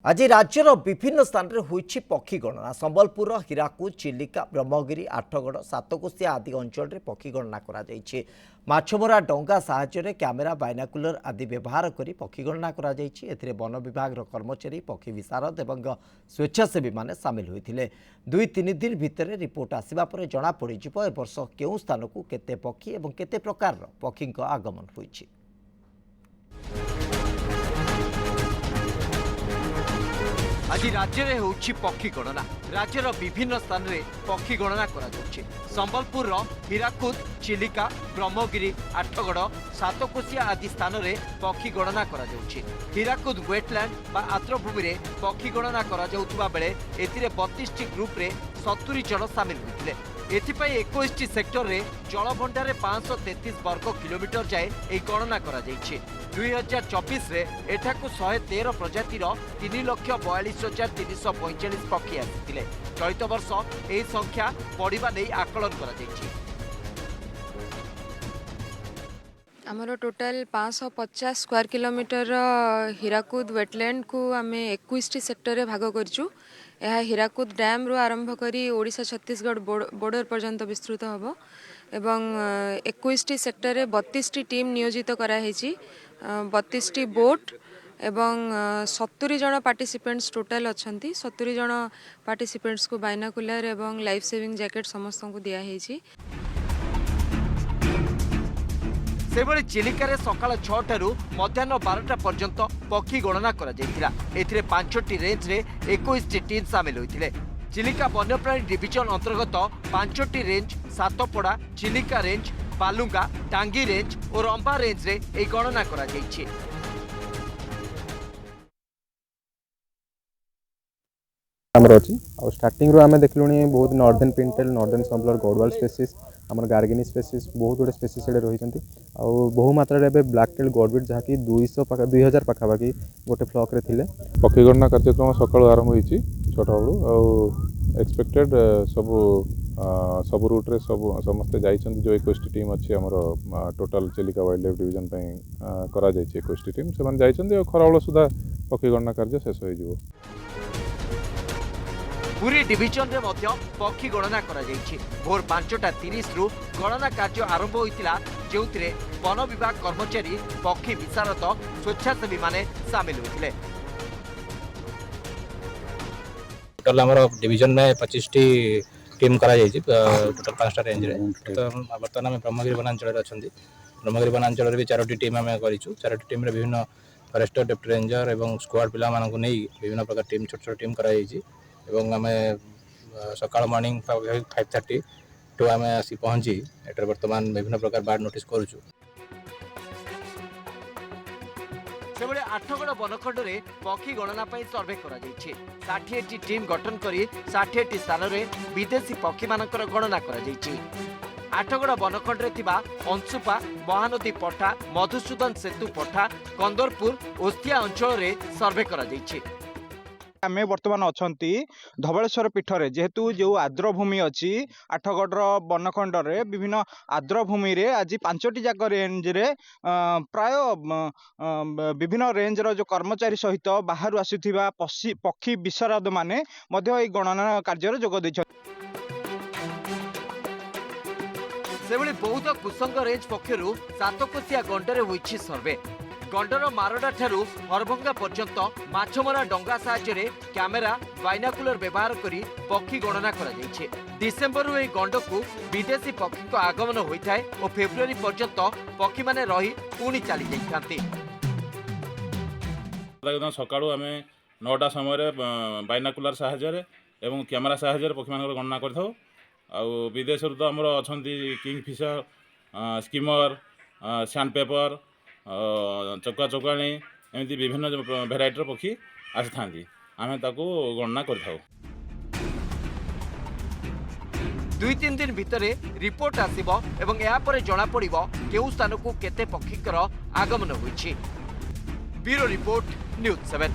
आज राज्यर विभिन्न स्थान में होइछि पक्षी गणना। संबलपुर हीराकुद, चिलिका, ब्रह्मगिरी, आठगड़, सातकोशिया आदि अंचल में पक्षी गणना करा जायछि। माछमरा डंगा साहाय्य कैमेरा, बायनाकुलर आदि व्यवहार करी पक्षी गणना करा जायछि। एथिरे वन विभाग कर्मचारी, पक्षी विशारद एवं स्वेच्छासेवी माने सामिल होइथिले। 2-3 दिन भितर रिपोर्ट आसिबा परे जणा पड़िजिबो ए वर्ष केउ स्थान को केते पक्षी एवं केते प्रकार पक्षी आगमन होइछि। आज राज्य में होउछि पक्षी गणना। राज्यर विभिन्न स्थान में पक्षी गणना करा जाउछि। संबलपुर हीराकुद, चिलिका, ब्रह्मगिरी, आठगड़, सातकोशिया आदि स्थान में पक्षी गणना करा जाउछि। हीराकुद वेटलैंड बा आर्द्रभूमि रे पक्षी गणना करा जाउथुबा बेले एथिरे 32टी ग्रुप रे 70 जन सामिल होइथिले। एथिपाई 21टी सेक्टर रे जलभंडार 533 वर्ग किलोमीटर जाए ए गणना करा जाइछि। 2024 रे एठाकु 113 प्रजातिर 3,42,345 पक्षी आसिथिले। चलित वर्ष ए संख्या बढ़िबा नै आकलन करा जाइछि। आमर total 550 square kilometre Hirakud wetland को आम 21टी सेक्टर भाग करूँ। यह हीराकुद डैम रू आरंभ करी ओडिशा छत्तीसगढ़ बॉर्डर पर्यंत विस्तृत हम एवं 21टी सेक्टर 32टी टीम नियोजित कराई। 32टी बोट एवं 70 जन पार्टिसिपेंट्स टोटाल अच्छा। 70 जन पार्टिसिपेंट्स को बायनाकुलर एवं लाइफ सेविंग जैकेट समस्त को दिखाई। सेबळे चिलिका सकाल 6 मध्याह्न 12टा पर्यंत पक्षी गणना करा जायतिला। एथिरे 5टी रेंज रे 21टी टीम सामिल होइथिले। चिलिका वन्यप्राणी डिविजन अंतर्गत 5टी रेंज सातपड़ा, चिलिका रेंज, बालुंगा, टांगी रेंज और रंबा रेंज रे ए गणना करा जायछि। स्टार्टिंग रो आमे देखलुनी बहुत नॉर्दर्न पिंटेल, नॉर्दर्न संबलर, गौडवाल स्पेसीस, आमर गार्गिनी स्पेसीस बहुत गुड़े स्पेसीस रही। बहु मात्रा रे ब्लैक टेल गॉडबिट जहाँकि 2000 पाखापाखि गोटे फ्लॉक रे थिले। पक्षी गणना कार्यक्रम सकाळु आरंभ होईछि 6टा बेलू आ एक्सपेक्टेड सब रूट रे सब समस्त जाइछन्ति। जो 21टी टीम अछि हमर total Chilika wild life division पई करा जाइछि। 21टी टीम से मन जाइछन्ति और खराबेला सुधा पक्षी गणना कार्य शेष होई जिवो। पूरी डिविजन रे मध्य पक्षी गणना करा जाइछि। भोर 5:30 रु गणना कार्य आरंभ होइतिला, जेउथिरे वन विभाग कर्मचारी, पक्षी विशारद, स्वेच्छासेवी माने सामिल होइतिले। टोटल हमर डिविजन में 25टी टीम करा जाइछि। टोटल 5टा रेंज रे। तो वर्तमान हम ब्रह्मगिरी वनांचल रे अछंती। ब्रह्मगिरी वनांचल रे भी 4टी टीम हम करिछु। 4टी टीम रे विभिन्न फॉरेस्टर, डेप्टी रेंजर एवं स्क्वाड पिला मानन को नै विभिन्न प्रकार टीम छोट टीम करा जाइछि। एवं आम सकाल मॉर्निंग 5:30 टू आम आसी पहुँची एटर वर्तमान विभिन्न प्रकार बार्ड नोटिस करूँ। सेबळे आठगड़ वनखंड रे पक्षी गणना पई सर्वे करा जाइछि। 60टी टीम गठन करी 60टी स्थान रे विदेशी पक्षी मानकर गणना करा जाइछि। आठगड़ वनखंड रे थिबा अंशुपा, महानदी पठा, मधुसूदन सेतु पठा, कंदरपुर, ओस्तिया अंचल रे सर्वे करा जाइछि। आमे वर्तमान अछंती धवलेश्वर पीठरे, जेहेतु जो आर्द्रभूमि अच्छी आठगढ़ वनखंड रे विभिन्न आर्द्रभूमि रे आज 5टी जाक रेंज रे प्राय विभिन्न रेंज रो जो कर्मचारी सहित बाहर आसुथिबा पक्षी विशारद माने मध्य ए गणना कार्य रे जोग दैछ। सेबळे बौद्ध कुसंग रेंज पक्षरु सातकोशिया गंडरे होइछि सर्वे। गंडर मारडा ठारू हरभंगा पर्यंत माछमरा डंगा साहाय्य कैमेरा, बायनाकुलर व्यवहार करी पक्षी गणना करा जाइछे। डिसेंबर ए गंड को विदेशी पक्षी को आगमन होता है और फेब्रुआरी पर्यंत पक्षी माने रही पुणी चली जाइथांती। सकाळु आमे 9टा समय बायनाकुलर साहाय्य एवं कैमेरा साहाय्य पक्षी मान गणना करथाउ। आ विदेश तो आमर अछंती किंगफिशर, स्कीमर, सैंड पेपर, चका चकाणी एमती विभिन्न भेराइटर पक्षी आसी था। आम ताको गणना करथाउ। 2-3 दिन भितरे रिपोर्ट आसिबो एवं या परे जणा पड़िबो केउ स्थान को केते पक्षीकर आगमन होइछि। Bureau report, news 7।